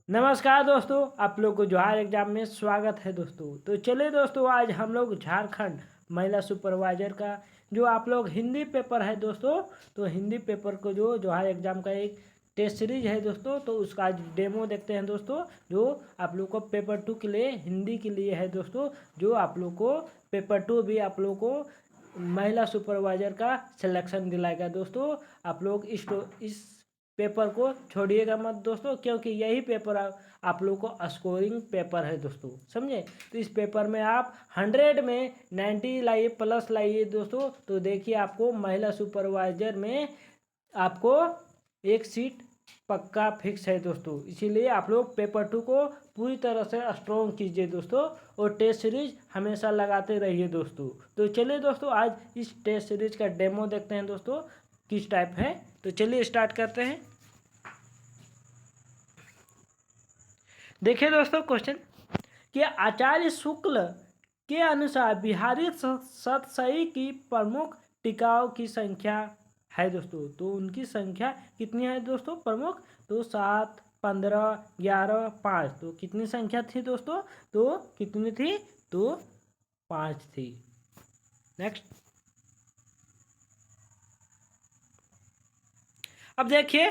नमस्कार दोस्तों, आप लोग को जोहार एग्जाम में स्वागत है दोस्तों। तो चलिए दोस्तों, आज हम लोग झारखंड महिला सुपरवाइजर का जो आप लोग हिंदी पेपर है दोस्तों, तो हिंदी पेपर को जो जोहार एग्जाम का एक टेस्ट सीरीज है दोस्तों, तो उसका आज डेमो देखते हैं दोस्तों। जो आप लोग को पेपर 2 के लिए हिंदी के लिए है दोस्तों, जो आप लोग को पेपर 2 भी आप लोग को महिला सुपरवाइजर का सिलेक्शन दिलाएगा दोस्तों। आप लोग इस पेपर को छोड़िएगा मत दोस्तों, क्योंकि यही पेपर आप लोग को स्कोरिंग पेपर है दोस्तों, समझे। तो इस पेपर में आप 100 में 90 लाइए, प्लस लाइए दोस्तों। तो देखिए, आपको महिला सुपरवाइजर में आपको एक सीट पक्का फिक्स है दोस्तों। इसीलिए आप लोग पेपर 2 को पूरी तरह से स्ट्रॉन्ग कीजिए दोस्तों, और टेस्ट सीरीज हमेशा लगाते रहिए दोस्तों। तो चलिए दोस्तों, आज इस टेस्ट सीरीज का डेमो देखते हैं दोस्तों किस टाइप है। तो चलिए स्टार्ट करते हैं। देखिए दोस्तों, क्वेश्चन कि आचार्य शुक्ल के अनुसार बिहारी सतसई की प्रमुख टीकाओं की संख्या है दोस्तों। तो उनकी संख्या कितनी है दोस्तों प्रमुख? तो 7, 15, 11, 5। तो कितनी संख्या थी दोस्तों? तो कितनी थी? तो 5 थी। नेक्स्ट, अब देखिए,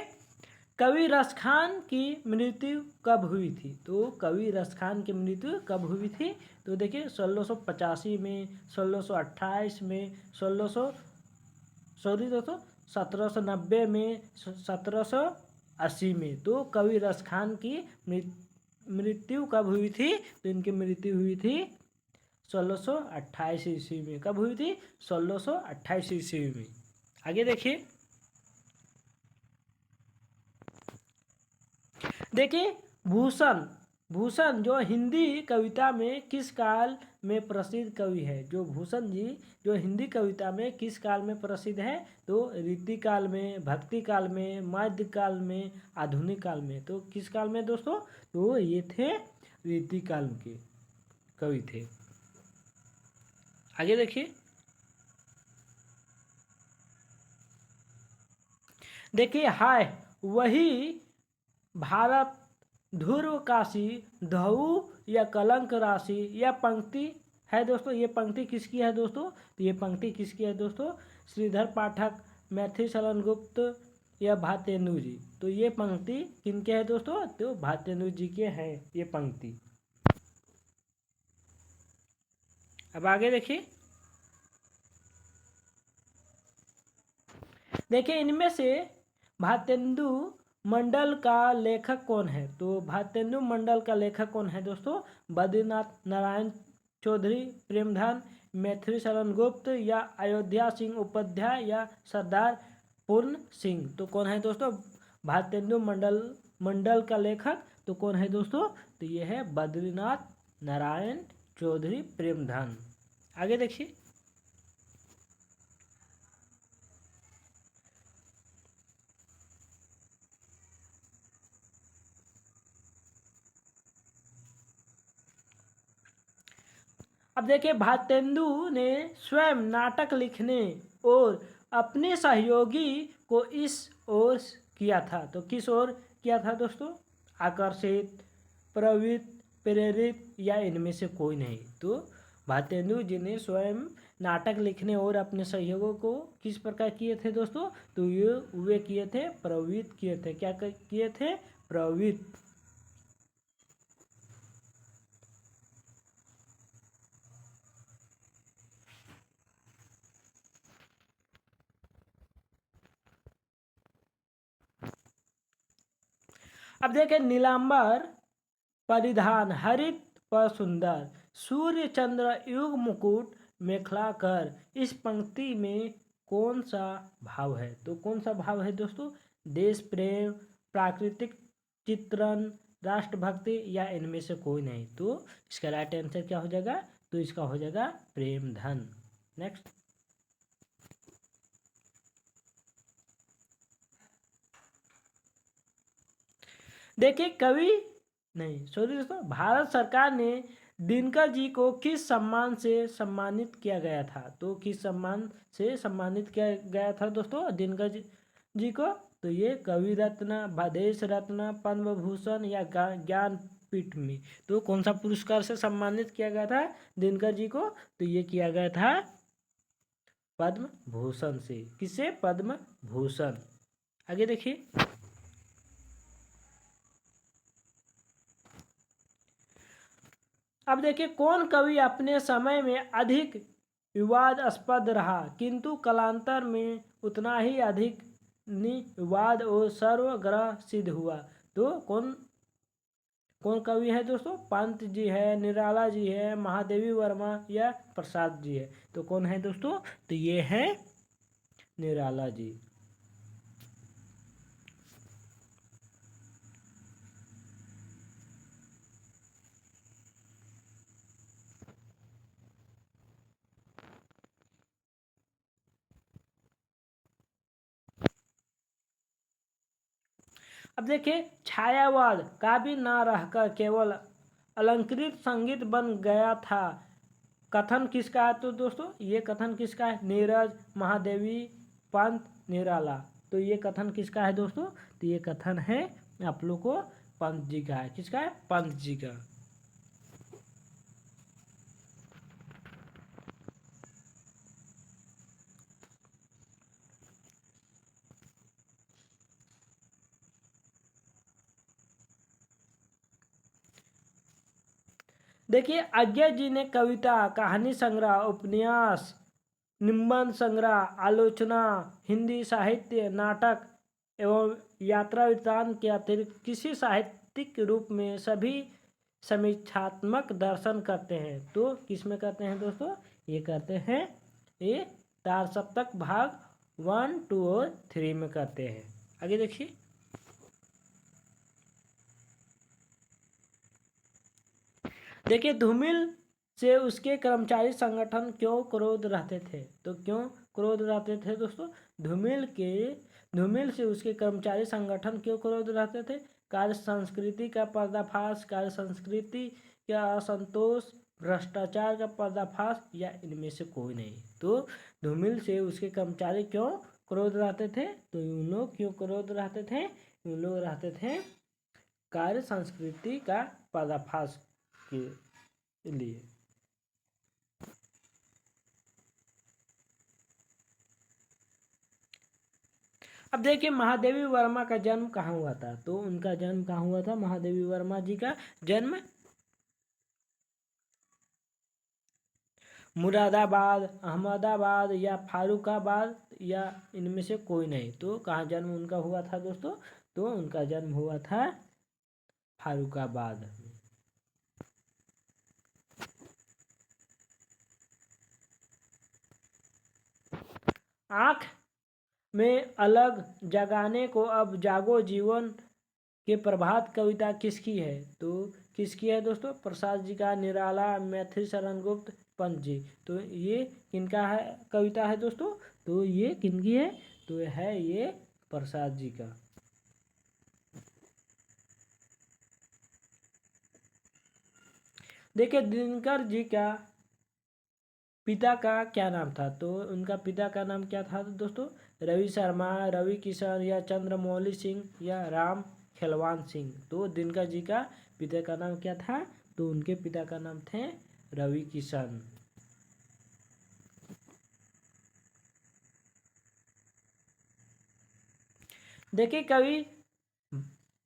कवि रसखान की मृत्यु कब हुई थी? तो कवि रसखान की मृत्यु कब हुई थी? तो देखिए, 1685 में, 1628 में, 1790 में, 1780 में। तो कवि रसखान की मृत्यु कब हुई थी? तो इनकी मृत्यु हुई थी 1628 ईस्वी में। कब हुई थी? 1628 ईस्वी में। आगे देखिए, भूषण भूषण जो हिंदी कविता में किस काल में प्रसिद्ध कवि है? जो भूषण जी जो हिंदी कविता में किस काल में प्रसिद्ध है? तो रीति काल में, भक्ति काल में, मध्य काल में, आधुनिक काल में। तो किस काल में दोस्तों? तो ये थे रीति काल के कवि थे। आगे देखिए, हाय वही भारत ध्रुव काशी धऊ या कलंक राशि, या पंक्ति है दोस्तों। ये पंक्ति किसकी है दोस्तों? तो ये पंक्ति किसकी है दोस्तों? श्रीधर पाठक, मैथिली शरण गुप्त या भातेन्दु जी। तो ये पंक्ति किनके है दोस्तों? तो भातेन्दु जी के हैं ये पंक्ति। अब आगे देखिए, इनमें से भातेन्दु मंडल का लेखक कौन है? तो भातेन्दु मंडल का लेखक कौन है दोस्तों? बद्रीनाथ नारायण चौधरी, प्रेमधन, मैथिली शरण गुप्त, या अयोध्या सिंह उपाध्याय, या सरदार पूर्ण सिंह। तो कौन है दोस्तों भातेन्दु मंडल का लेखक? तो कौन है दोस्तों? तो ये है बद्रीनाथ नारायण चौधरी प्रेमधन। आगे देखिए, अब देखिए, भातेन्दु ने स्वयं नाटक लिखने और अपने सहयोगी को इस ओर किया था। तो किस ओर किया था दोस्तों? आकर्षित, प्रवृत्त, प्रेरित, या इनमें से कोई नहीं। तो भातेन्दु जी ने स्वयं नाटक लिखने और अपने सहयोगों को किस प्रकार किए थे दोस्तों? तो ये वे किए थे, प्रवृत्त किए थे। क्या किए थे? प्रवृत्त। अब देखें, नीलांबर परिधान हरित पर सुंदर, सूर्य चंद्र युग मुकुट मेखला कर। इस पंक्ति में कौन सा भाव है? तो कौन सा भाव है दोस्तों? देश प्रेम, प्राकृतिक चित्रण, राष्ट्रभक्ति, या इनमें से कोई नहीं। तो इसका राइट आंसर क्या हो जाएगा? तो इसका हो जाएगा प्रेम धन। नेक्स्ट, देखिए, भारत सरकार ने दिनकर जी को किस सम्मान से सम्मानित किया गया था? तो किस सम्मान से सम्मानित किया गया था दोस्तों दिनकर जी को? तो ये कवि रत्न, देश रत्न, पद्म भूषण या ज्ञानपीठ में। तो कौन सा पुरस्कार से सम्मानित किया गया था दिनकर जी को? तो ये किया गया था पद्म भूषण से। किससे? पद्म भूषण। आगे देखिए, अब देखिए कौन कवि अपने समय में अधिक विवादास्पद रहा किंतु कालांतर में उतना ही अधिक विवाद और सर्वग्राह सिद्ध हुआ। तो कौन कौन कवि है दोस्तों? पंत जी है, निराला जी है, महादेवी वर्मा या प्रसाद जी है। तो कौन है दोस्तों? तो ये है निराला जी। अब देखिए, छायावाद काव्य ना रहकर केवल अलंकृत संगीत बन गया था, कथन किसका है? तो दोस्तों ये कथन किसका है? नीरज, महादेवी, पंत, निराला। तो ये कथन किसका है दोस्तों? तो ये कथन है आप लोग को पंत जी का है। किसका है? पंत जी का। देखिए, अज्ञा जी ने कविता, कहानी संग्रह, उपन्यास, निबंध संग्रह, आलोचना, हिंदी साहित्य, नाटक एवं यात्रा वृत्तांत के अतिरिक्त किसी साहित्यिक रूप में सभी समीक्षात्मक दर्शन करते हैं। तो किस में करते हैं दोस्तों? ये करते हैं ये तार सप्तक भाग 1, 2 और 3 में करते हैं। आगे देखिए, देखिए धूमिल से उसके कर्मचारी संगठन क्यों क्रोध रहते थे? तो क्यों क्रोध रहते थे दोस्तों? धूमिल से उसके कर्मचारी संगठन क्यों क्रोध रहते थे? कार्य संस्कृति का पर्दाफाश, कार्य संस्कृति का असंतोष, भ्रष्टाचार का पर्दाफाश या इनमें से कोई नहीं। तो धूमिल से उसके कर्मचारी क्यों क्रोध रहते थे? तो उन लोग क्यों क्रोध रहते थे? उन लोग रहते थे कार्य संस्कृति का पर्दाफाश के लिए। अब देखिए, महादेवी वर्मा का जन्म कहाँ हुआ था? तो उनका जन्म कहाँ हुआ था? महादेवी वर्मा जी का जन्म मुरादाबाद, अहमदाबाद या फारुखाबाद या इनमें से कोई नहीं। तो कहाँ जन्म उनका हुआ था दोस्तों? तो उनका जन्म हुआ था फारुखाबाद। आँख में अलग जगाने को अब जागो जीवन के प्रभात कविता किसकी है? तो किसकी है दोस्तों? प्रसाद जी का, निराला, मैथिली शरण गुप्त, पंत जी। तो ये किनका है कविता है दोस्तों? तो ये किनकी है? तो है ये प्रसाद जी का। देखिए, दिनकर जी का पिता का क्या नाम था? तो उनका पिता का नाम क्या था दोस्तों? रवि शर्मा, रवि किशन या चंद्रमौली सिंह या राम खेलवान सिंह। तो दिनकर जी का पिता का नाम क्या था? तो उनके पिता का नाम थे रवि किशन। देखिए, कवि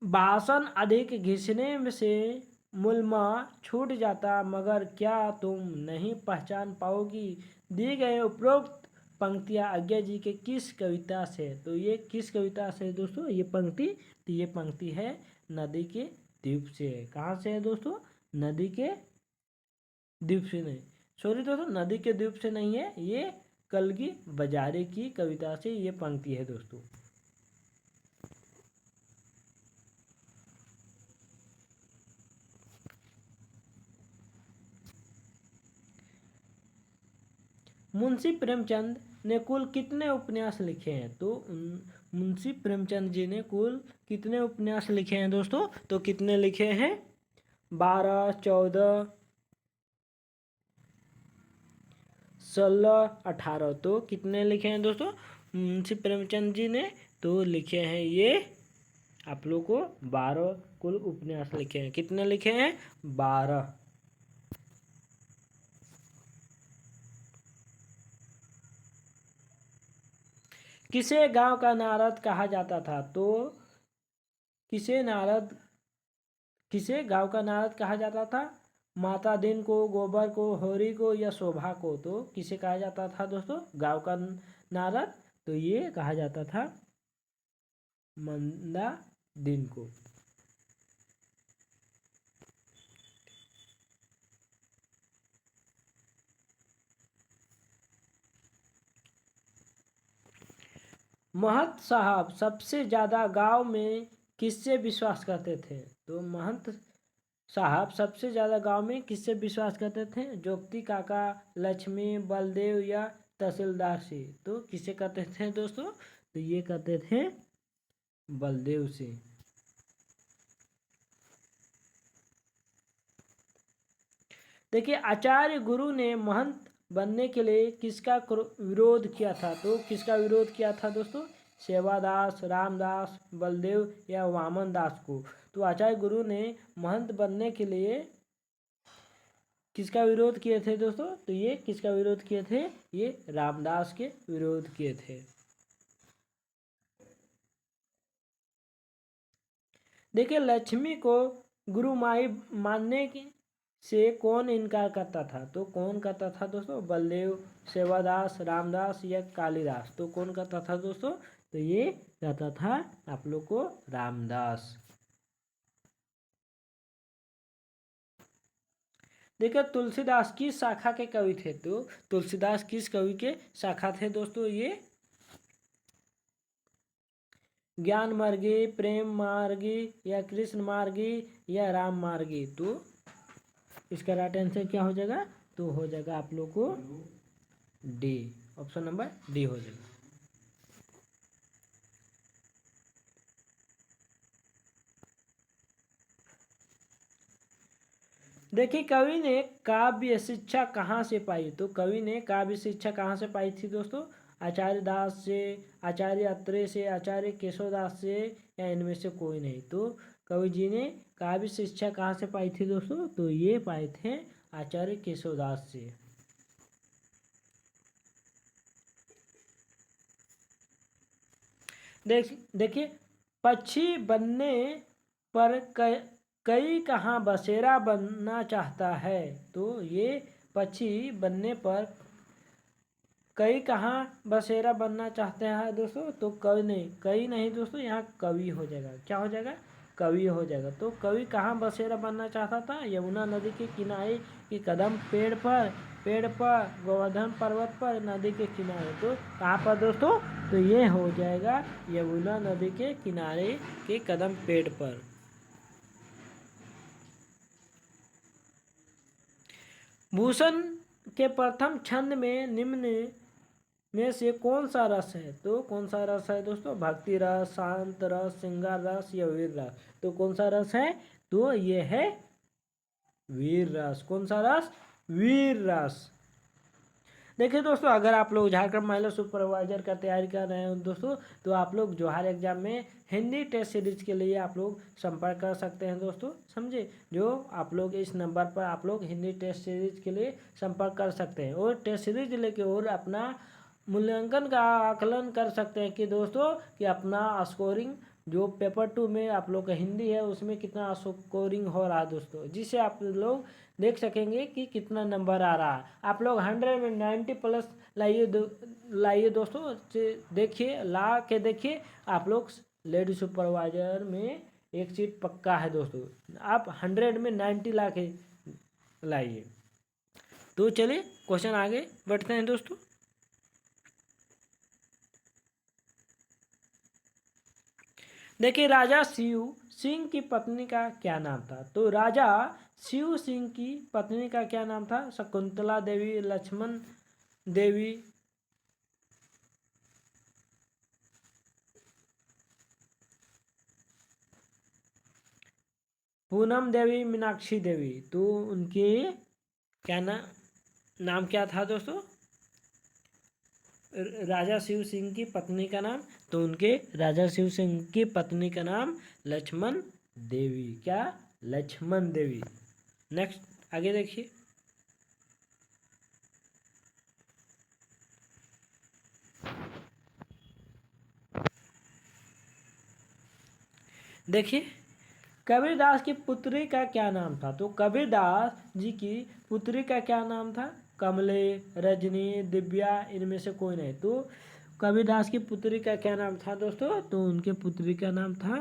भाषण अधिक घिसने से मुलमा छूट जाता, मगर क्या तुम नहीं पहचान पाओगी? दिए गए उपरोक्त पंक्तियाँ आज्ञा जी के किस कविता से? तो ये किस कविता से दोस्तों ये पंक्ति? तो ये पंक्ति है नदी के द्वीप से। कहाँ से है दोस्तों? नदी के द्वीप से नहीं, सॉरी दोस्तों, नदी के द्वीप से नहीं है, ये कलगी बजारे की कविता से ये पंक्ति है दोस्तों। मुंशी प्रेमचंद ने कुल कितने उपन्यास लिखे हैं? तो मुंशी प्रेमचंद जी ने कुल कितने उपन्यास लिखे हैं दोस्तों? तो कितने लिखे हैं? 12, 14, 16, 18। तो कितने लिखे हैं दोस्तों? मुंशी प्रेमचंद जी ने तो लिखे हैं ये आप लोग को 12 कुल उपन्यास लिखे हैं। कितने लिखे हैं? 12। किसे गांव का नारद कहा जाता था? तो किसे गांव का नारद कहा जाता था? माता दिन को, गोबर को, होरी को या शोभा को? तो किसे कहा जाता था दोस्तों गांव का नारद? तो ये कहा जाता था मंदा दिन को। महंत साहब सबसे ज़्यादा गांव में किससे विश्वास करते थे? तो महंत साहब सबसे ज़्यादा गांव में किससे विश्वास करते थे? जोगती काका, लक्ष्मी, बलदेव या तहसीलदार से? तो किसे करते थे दोस्तों? तो ये करते थे बलदेव से। देखिए, आचार्य गुरु ने महंत बनने के लिए किसका विरोध किया था? तो किसका विरोध किया था दोस्तों? सेवादास, रामदास, बलदेव या वामन दास को? तो आचार्य गुरु ने महंत बनने के लिए किसका विरोध किए थे दोस्तों? तो ये किसका विरोध किए थे? ये रामदास के विरोध किए थे। देखिए, लक्ष्मी को गुरु माई मानने से कौन इनकार करता था? तो कौन करता था दोस्तों? बलदेव, सेवादास, रामदास या कालिदास? तो कौन करता था दोस्तों? तो ये कहता था आप लोग को रामदास। देखिए, तुलसीदास किस शाखा के कवि थे? तो तुलसीदास किस कवि के शाखा थे दोस्तों? ये ज्ञान मार्गी, प्रेम मार्गी या कृष्ण मार्गी या राम मार्गी? तो इसका राइट आंसर क्या हो जाएगा? तो हो जाएगा आप लोग को डी, ऑप्शन नंबर डी हो जाएगा। देखिए, कवि ने काव्य शिक्षा कहाँ से पाई? तो कवि ने काव्य शिक्षा कहाँ से पाई थी दोस्तों? आचार्य दास से, आचार्य अत्रेय से, आचार्य केशवदास से या इनमें से कोई नहीं? तो कवि जी ने काव्य शिक्षा कहाँ से पाई थी दोस्तों? तो ये पाए थे आचार्य केशवदास से। देखिए, पक्षी बनने पर कई कहाँ बसेरा बनना चाहता है? तो ये पक्षी बनने पर कई कहाँ बसेरा बनना चाहते हैं दोस्तों? तो कई नहीं दोस्तों, यहाँ कवि हो जाएगा। क्या हो जाएगा? कवि हो जाएगा। तो कवि कहाँ बसेरा बनना चाहता था? यमुना नदी के किनारे की कदम पेड़ पर, गोवर्धन पर्वत पर, नदी के किनारे। तो कहाँ पर दोस्तों? तो ये हो जाएगा यमुना नदी के किनारे के कदम पेड़ पर। भूषण के प्रथम छंद में निम्न में से कौन सा रस है? तो कौन सा रस है दोस्तों? भक्ति रस, शांत रस, श्रृंगार रस या वीर रस? तो कौन सा रस है? तो ये है वीर रस। कौन सा रस? वीर रस। देखिए दोस्तों, अगर आप लोग झारखंड महिला सुपरवाइजर का तैयारी कर रहे हैं दोस्तों, तो आप लोग जोहार एग्जाम में हिंदी टेस्ट सीरीज के लिए आप लोग संपर्क कर सकते हैं दोस्तों, समझे। जो आप लोग इस नंबर पर आप लोग हिंदी टेस्ट सीरीज के लिए संपर्क कर सकते हैं और टेस्ट सीरीज लेके और अपना मूल्यांकन का आकलन कर सकते हैं कि दोस्तों कि अपना स्कोरिंग जो पेपर 2 में आप लोग का हिंदी है उसमें कितना स्कोरिंग हो रहा है दोस्तों, जिससे आप लोग देख सकेंगे कि कितना नंबर आ रहा है। आप लोग 100 में 90 प्लस लाइए दोस्तों, देखिए ला के देखिए, आप लोग लेडी सुपरवाइजर में एक सीट पक्का है दोस्तों। आप 100 में 90 ला के लाइए। तो चलिए क्वेश्चन आगे बढ़ते हैं दोस्तों। देखिए, राजा शिव सिंह की पत्नी का क्या नाम था? तो राजा शिव सिंह की पत्नी का क्या नाम था? शकुंतला देवी, लक्ष्मण देवी, पूनम देवी, मीनाक्षी देवी? तो उनके क्या नाम क्या था दोस्तों? राजा शिव सिंह की पत्नी का नाम, तो उनके राजा शिव सिंह की पत्नी का नाम लक्ष्मण देवी, क्या, लक्ष्मण देवी। नेक्स्ट आगे देखिए। देखिए कबीरदास की पुत्री का क्या नाम था, तो कबीरदास जी की पुत्री का क्या नाम था, कमले, रजनी, दिव्या, इनमें से कोई नहीं। तो कबीरदास की पुत्री का क्या नाम था दोस्तों, तो उनके पुत्री का नाम था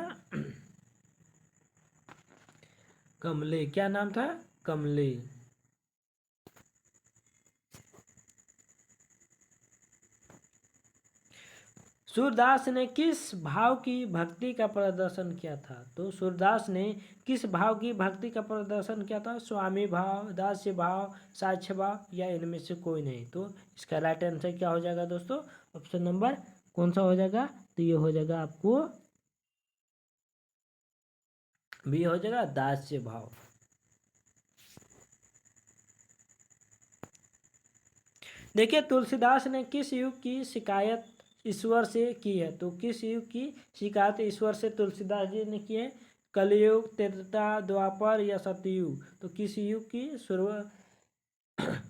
कमले, क्या नाम था, कमले। सूरदास ने किस भाव की भक्ति का प्रदर्शन किया था, तो सूरदास ने किस भाव की भक्ति का प्रदर्शन किया था, स्वामी भाव, दास्य भाव, साक्ष्य भाव, या इनमें से कोई नहीं। तो इसका राइट आंसर क्या हो जाएगा दोस्तों, ऑप्शन नंबर कौन सा हो जाएगा, तो ये हो जाएगा आपको बी हो जाएगा, दास्य भाव। देखिए तुलसीदास ने किस युग की शिकायत ईश्वर से की है, तो किस युग की शिकायत ईश्वर से तुलसीदास जी ने की है, कलयुग, त्रेता, द्वापर या सतयुग। तो किस युग की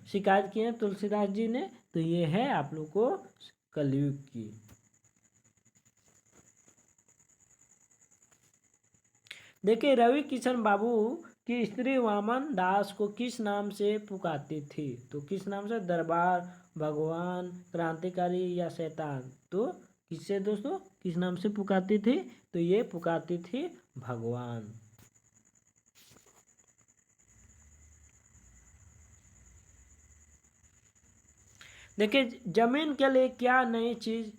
शिकायत की है तुलसीदास जी ने, तो ये है आप लोग को कलयुग की। देखिए रवि किशन बाबू की स्त्री वामन दास को किस नाम से पुकारती थी, तो किस नाम से, दरबार, भगवान, क्रांतिकारी या शैतान। तो किससे दोस्तों, किस नाम से पुकारती थी, तो ये पुकारती थी भगवान। देखिए जमीन के लिए क्या नई चीज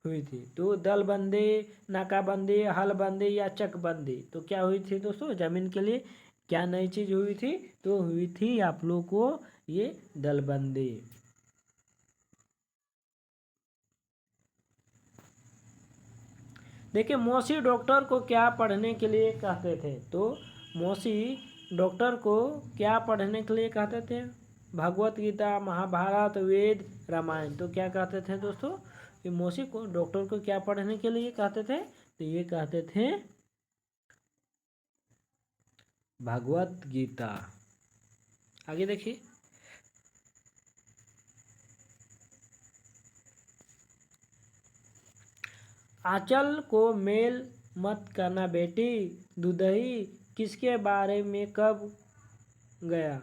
हुई थी, तो दलबंदी, नाकाबंदी, हलबंदी या चकबंदी। तो क्या हुई थी दोस्तों, जमीन के लिए क्या नई चीज हुई थी, तो हुई थी आप लोग को ये दलबंदी। देखिए मौसी डॉक्टर को क्या पढ़ने के लिए कहते थे, तो मौसी डॉक्टर को क्या पढ़ने के लिए कहते थे, भगवत गीता, महाभारत, वेद, रामायण। तो क्या कहते थे दोस्तों, ये मौसी को डॉक्टर को क्या पढ़ने के लिए कहते थे, तो ये कहते थे भगवत गीता। आगे देखिए। आंचल को मेल मत करना बेटी, दुदही किसके बारे में कब गया,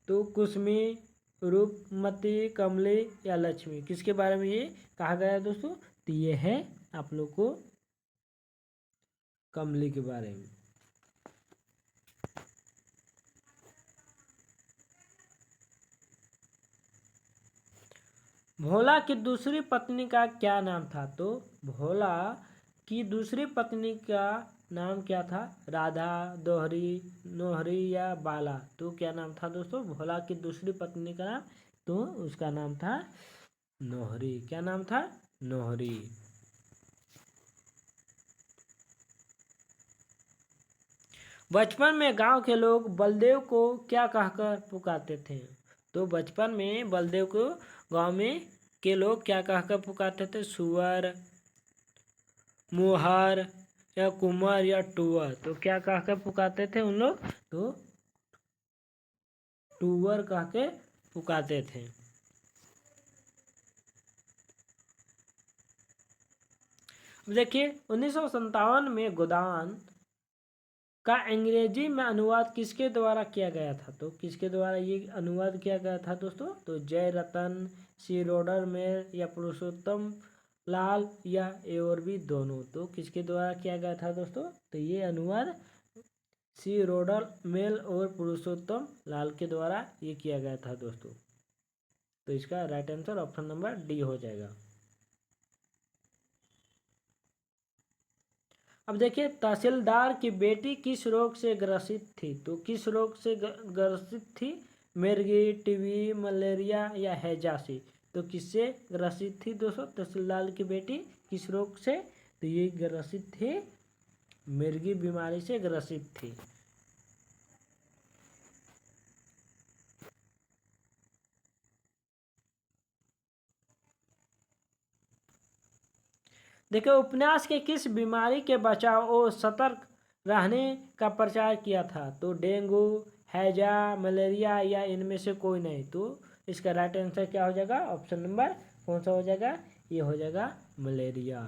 तो कुसमी, रूपमती, कमली या लक्ष्मी। किसके बारे में ये कहा गया है दोस्तों, तो ये है आप लोग को कमली के बारे में। भोला की दूसरी पत्नी का क्या नाम था, तो भोला की दूसरी पत्नी का नाम क्या था, राधा, दोहरी, नोहरी या बाला। तो क्या नाम था दोस्तों, भोला की दूसरी पत्नी का नाम, तो उसका नाम था नोहरी। क्या नाम था, नोहरी। बचपन में गांव के लोग बलदेव को क्या कहकर पुकारते थे, तो बचपन में बलदेव को गांव में के लोग क्या कहकर पुकारते थे, सुअर, मोहर या कुमर या टूअर। तो क्या कहकर पुकारते थे उन लोग, तो टूअर कह के पुकारते थे। देखिए 1957 में गोदान का अंग्रेजी में अनुवाद किसके द्वारा किया गया था, तो किसके द्वारा ये अनुवाद किया गया था दोस्तों, तो जय रतन, सी रोडर मेल या पुरुषोत्तम लाल या एओरबी दोनों। तो किसके द्वारा किया गया था दोस्तों, तो ये अनुवाद सी रोडर मेल और पुरुषोत्तम लाल के द्वारा ये किया गया था दोस्तों। तो इसका right answer option number D हो जाएगा। अब देखिए तहसीलदार की बेटी किस रोग से ग्रसित थी, तो किस रोग से ग्रसित थी, मिर्गी, टीबी, मलेरिया या हैजा से। तो किससे ग्रसित थी दोस्तों, तहसीलदार की बेटी किस रोग से, तो ये ग्रसित थी मिर्गी बीमारी से ग्रसित थी। देखिए उपन्यास के किस बीमारी के बचाव और सतर्क रहने का प्रचार किया था? तो डेंगू, हैजा, मलेरिया या इनमें से कोई नहीं। तो इसका राइट आंसर क्या हो जाएगा? ऑप्शन नंबर कौन सा हो जाएगा? ये हो जाएगा मलेरिया।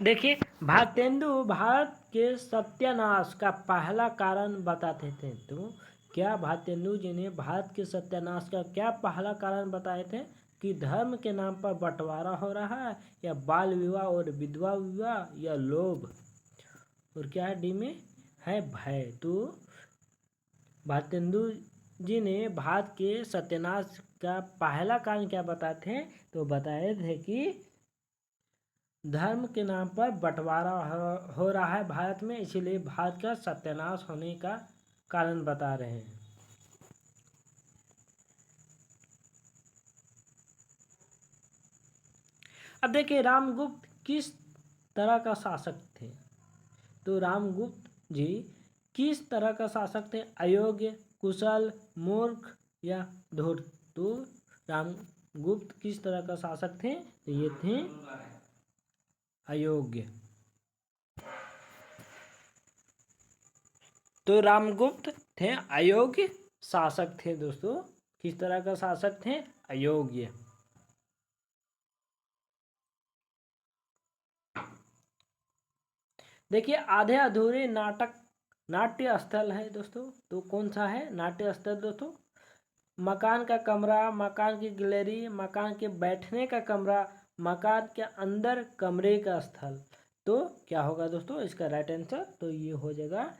देखिए भारतेंदु भारत के सत्यानाश का पहला कारण बताते थे। तो क्या भारतेंदु जी ने भारत के सत्यानाश का क्या पहला कारण बताए थे? कि धर्म के नाम पर बंटवारा हो रहा है, या बाल विवाह और विधवा विवाह, या लोभ, और क्या है डी में है भय। तो भारतेंदु जी ने भारत के सत्यानाश का पहला कारण क्या बताए थे? तो बताए थे कि धर्म के नाम पर बंटवारा हो रहा है भारत में, इसीलिए भारत का सत्यानाश होने का कारण बता रहे हैं। अब देखिए रामगुप्त किस तरह का शासक थे? तो रामगुप्त जी किस तरह का शासक थे? अयोग्य, कुशल, मूर्ख या धूर्त। तो रामगुप्त किस तरह का शासक थे? तो ये थे अयोग्य। तो रामगुप्त थे अयोग्य शासक थे दोस्तों। किस तरह का शासक थे? अयोग्य। देखिए आधे अधूरे नाटक नाट्य स्थल है दोस्तों। तो कौन सा है नाट्य स्थल दोस्तों? मकान का कमरा, मकान की गैलरी, मकान के बैठने का कमरा, मकान के अंदर कमरे का स्थल। तो क्या होगा दोस्तों इसका राइट आंसर? तो ये हो जाएगा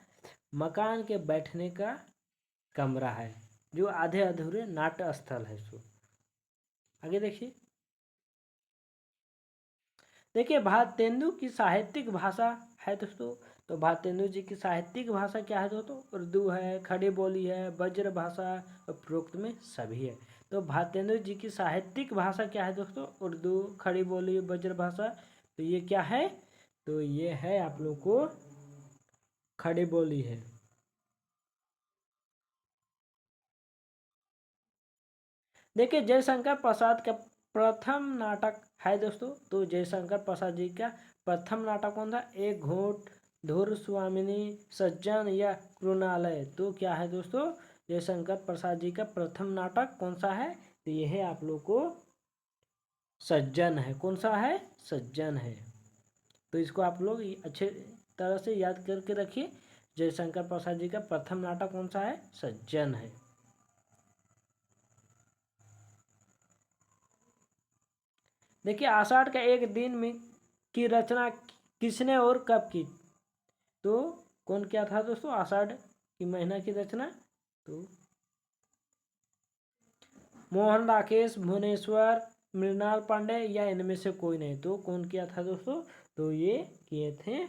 मकान के बैठने का कमरा है, जो आधे अधूरे नाट्य स्थल है। सो आगे देखिए भारतेंदु की साहित्यिक भाषा है दोस्तों। तो भारतेंदु जी की साहित्यिक भाषा क्या है दोस्तों? उर्दू है, खड़ी बोली है, ब्रज भाषा और उपरोक्त में सभी है। तो भारतेंदु जी की साहित्यिक भाषा क्या है दोस्तों? उर्दू, खड़ी बोली, ब्रज भाषा। तो ये क्या है? तो ये है आप लोग को खड़ी बोली है। देखिए जयशंकर प्रसाद का प्रथम नाटक है दोस्तों। तो जयशंकर प्रसाद जी का प्रथम नाटक कौन था? एक घूंट, धुर स्वामिनी, सज्जन या कृणालय। तो क्या है दोस्तों? जयशंकर प्रसाद जी का प्रथम नाटक कौन सा है? तो यह है आप लोग को सज्जन है। कौन सा है? सज्जन है। तो इसको आप लोग अच्छे तरह से याद करके रखिए। जयशंकर प्रसाद जी का प्रथम नाटक कौन सा है? सज्जन है। देखिए आषाढ़ का एक दिन में की रचना किसने और कब की? तो कौन क्या था दोस्तों आषाढ़ की महीना की रचना? तो मोहन राकेश, भुवनेश्वर, मृणाल पांडे या इनमें से कोई नहीं। तो कौन किया था दोस्तों? तो ये किए थे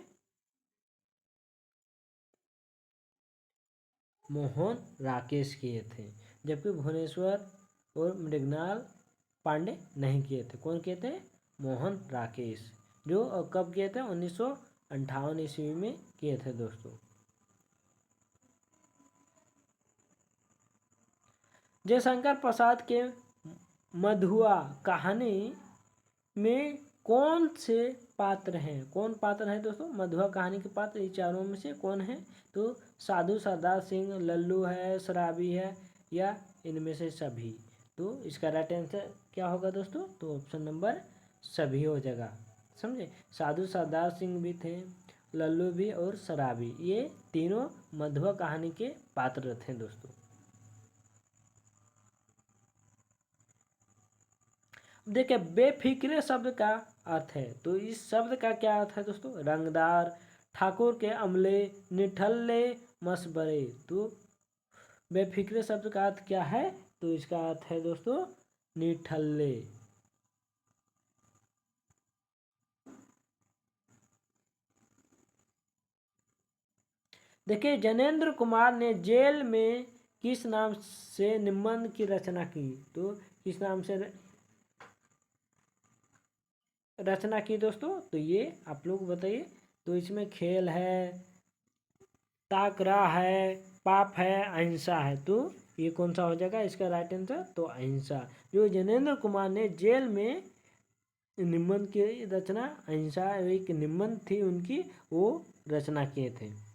मोहन राकेश किए थे, जबकि भुवनेश्वर और मृणाल पांडे नहीं किए थे। कौन किए थे? मोहन राकेश, जो कब किए थे? 1958 ईस्वी में किए थे दोस्तों। जयशंकर प्रसाद के मधुआ कहानी में कौन से पात्र हैं? कौन पात्र है दोस्तों मधुआ कहानी के पात्र? ये चारों में से कौन है? तो साधु सरदार सिंह, लल्लू है, शराबी है, या इनमें से सभी। तो इसका राइट आंसर क्या होगा दोस्तों? तो ऑप्शन नंबर सभी हो जाएगा। समझे? साधु सरदार सिंह भी थे, लल्लू भी और शराबी, ये तीनों मधुआ कहानी के पात्र थे दोस्तों। देखिए बेफिक्रे शब्द का अर्थ है। तो इस शब्द का क्या अर्थ है दोस्तों? रंगदार, ठाकुर के अमले, निठल्ले, मसबरे। तो बेफिक्रे शब्द का अर्थ क्या है? तो इसका अर्थ है दोस्तों निठल्ले। देखिए जनेन्द्र कुमार ने जेल में किस नाम से निबंध की रचना की? तो किस नाम से रचना की दोस्तों? तो ये आप लोग बताइए। तो इसमें खेल है, ताकरा है, पाप है, अहिंसा है। तो ये कौन सा हो जाएगा इसका राइट आंसर? तो अहिंसा। जो ज्ञानेंद्र कुमार ने जेल में निबंध की रचना, अहिंसा एक निबंध थी उनकी, वो रचना किए थे।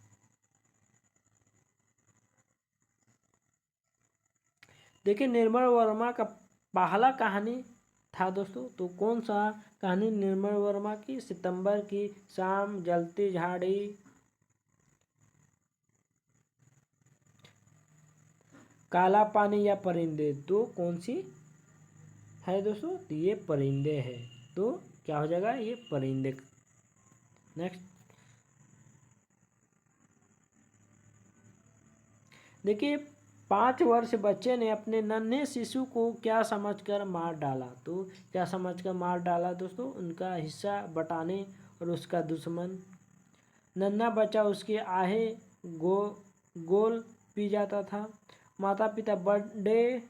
देखिए निर्मल वर्मा का पहला कहानी था दोस्तों, तो कौन सा कहानी निर्मल वर्मा की? सितंबर की शाम, जलती झाड़ी, काला पानी या परिंदे। तो कौन सी है दोस्तों? तो ये परिंदे है। तो क्या हो जाएगा? ये परिंदे। नेक्स्ट देखिए 5 वर्ष बच्चे ने अपने नन्हे शिशु को क्या समझकर मार डाला? तो क्या समझकर मार डाला दोस्तों? उनका हिस्सा बटाने और उसका दुश्मन। नन्हा बच्चा उसके आहे गोल पी जाता था। माता पिता बड़े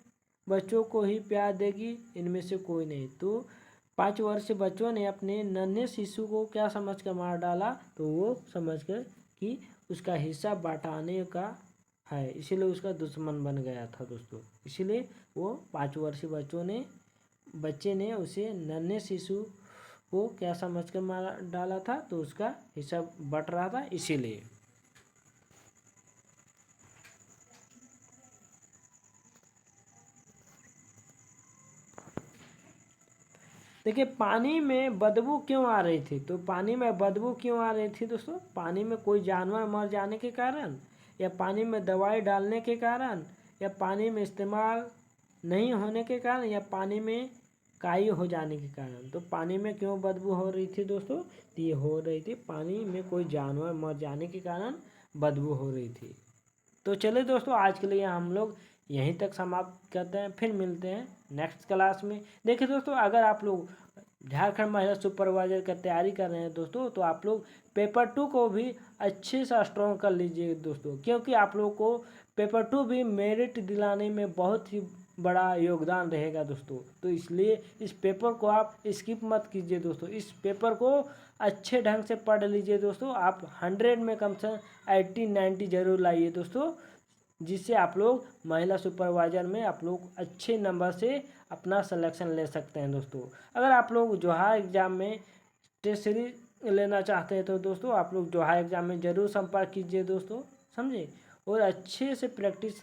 बच्चों को ही प्यार देगी, इनमें से कोई नहीं। तो 5 वर्षीय बच्चों ने अपने नन्हे शिशु को क्या समझकर मार डाला? तो वो समझकर कि उसका हिस्सा बटाने का है, इसीलिए उसका दुश्मन बन गया था दोस्तों। इसीलिए वो 5 वर्षीय बच्चे ने उसे नन्हे शिशु को क्या समझकर मार डाला था? तो उसका हिस्सा बट रहा था, इसीलिए। देखिए पानी में बदबू क्यों आ रही थी? तो पानी में बदबू क्यों आ रही थी दोस्तों? पानी में कोई जानवर मर जाने के कारण, या पानी में दवाई डालने के कारण, या पानी में इस्तेमाल नहीं होने के कारण, या पानी में काई हो जाने के कारण। तो पानी में क्यों बदबू हो रही थी दोस्तों? तो ये हो रही थी पानी में कोई जानवर मर जाने के कारण बदबू हो रही थी। तो चलिए दोस्तों आज के लिए हम लोग यहीं तक समाप्त करते हैं, फिर मिलते हैं नेक्स्ट क्लास में। देखिए दोस्तों अगर आप लोग झारखंड महिला सुपरवाइजर का तैयारी कर रहे हैं दोस्तों, तो आप लोग पेपर 2 को भी अच्छे से स्ट्रॉन्ग कर लीजिए दोस्तों, क्योंकि आप लोग को पेपर 2 भी मेरिट दिलाने में बहुत ही बड़ा योगदान रहेगा दोस्तों। तो इसलिए इस पेपर को आप स्किप मत कीजिए दोस्तों, इस पेपर को अच्छे ढंग से पढ़ लीजिए दोस्तों। आप 100 में कम से 80-90 जरूर लाइए दोस्तों, जिससे आप लोग महिला सुपरवाइजर में आप लोग अच्छे नंबर से अपना सिलेक्शन ले सकते हैं दोस्तों। अगर आप लोग जोहार एग्ज़ाम में टेस्ट सीरीज लेना चाहते हैं तो दोस्तों आप लोग जोहार एग्ज़ाम में ज़रूर संपर्क कीजिए दोस्तों, समझे। और अच्छे से प्रैक्टिस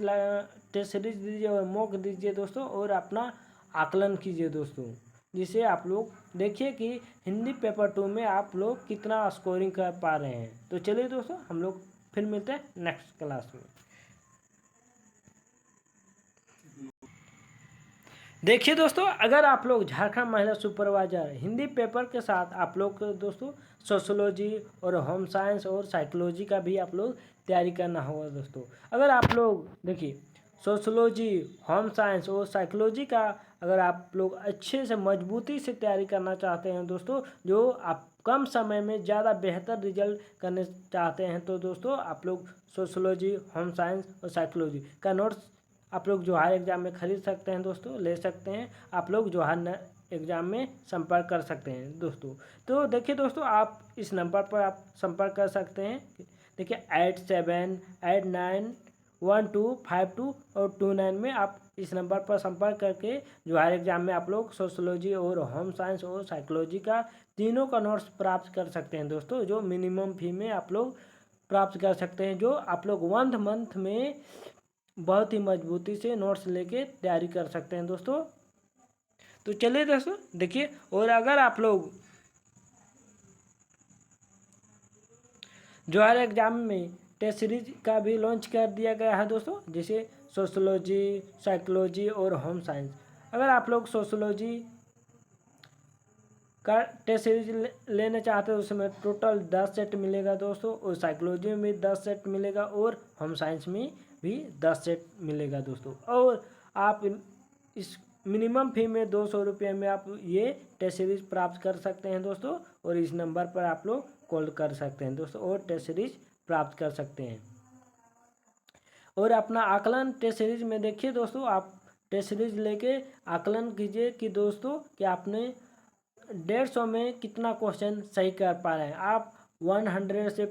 टेस्ट सीरीज दीजिए और मॉक दीजिए दोस्तों, और अपना आकलन कीजिए दोस्तों, जिससे आप लोग देखिए कि हिंदी पेपर 2 में आप लोग कितना स्कोरिंग कर पा रहे हैं। तो चलिए दोस्तों हम लोग फिर मिलते हैं नेक्स्ट क्लास में। देखिए दोस्तों अगर आप लोग झारखंड महिला सुपरवाइजर हिंदी पेपर के साथ आप लोग को दोस्तों सोशोलॉजी और होम साइंस और साइकोलॉजी का भी आप लोग तैयारी करना होगा दोस्तों। अगर आप लोग देखिए सोशोलॉजी, होम साइंस और साइकोलॉजी का अगर आप लोग अच्छे से मजबूती से तैयारी करना चाहते हैं दोस्तों, जो आप कम समय में ज़्यादा बेहतर रिजल्ट करने चाहते हैं, तो दोस्तों आप लोग सोशोलॉजी, होम साइंस और साइकोलॉजी का नोट्स आप लोग जोहार एग्ज़ाम में खरीद सकते हैं दोस्तों, ले सकते हैं। आप लोग जोहार एग्ज़ाम में संपर्क कर सकते हैं दोस्तों। तो देखिए दोस्तों आप इस नंबर पर आप संपर्क कर सकते हैं। देखिए 87891252 और 29 में आप इस नंबर पर संपर्क करके जोहार एग्ज़ाम में आप लोग सोशोलॉजी और होम साइंस और साइकोलॉजी का तीनों का नोट्स प्राप्त कर सकते हैं दोस्तों, जो मिनिमम फी में आप लोग प्राप्त कर सकते हैं, जो आप लोग 1 मंथ में बहुत ही मजबूती से नोट्स लेके तैयारी कर सकते हैं दोस्तों। तो चलिए दोस्तों देखिए, और अगर आप लोग जोहार एग्ज़ाम में टेस्ट सीरीज का भी लॉन्च कर दिया गया है दोस्तों, जैसे सोशोलॉजी, साइकोलॉजी और होम साइंस। अगर आप लोग सोशोलॉजी का टेस्ट सीरीज लेना चाहते हैं उसमें टोटल 10 सेट मिलेगा दोस्तों, और साइकोलॉजी में भी 10 सेट मिलेगा, और होम साइंस में भी 10 सेट मिलेगा दोस्तों। और आप इस मिनिमम फी में 200 रुपये में आप ये टेस्ट सीरीज प्राप्त कर सकते हैं दोस्तों, और इस नंबर पर आप लोग कॉल कर सकते हैं दोस्तों और टेस्ट सीरीज प्राप्त कर सकते हैं। और अपना आकलन टेस्ट सीरीज में देखिए दोस्तों, आप टेस्ट सीरीज लेके आकलन कीजिए कि दोस्तों कि आपने 150 में कितना क्वेश्चन सही कर पा रहे हैं, आप 100 से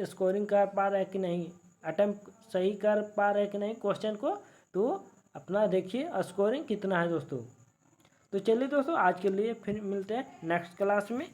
स्कोरिंग कर पा रहे हैं कि नहीं, अटेम्प्ट सही कर पा रहे हैं कि नहीं क्वेश्चन को। तो अपना देखिए स्कोरिंग कितना है दोस्तों। तो चलिए दोस्तों, आज के लिए फिर मिलते हैं नेक्स्ट क्लास में।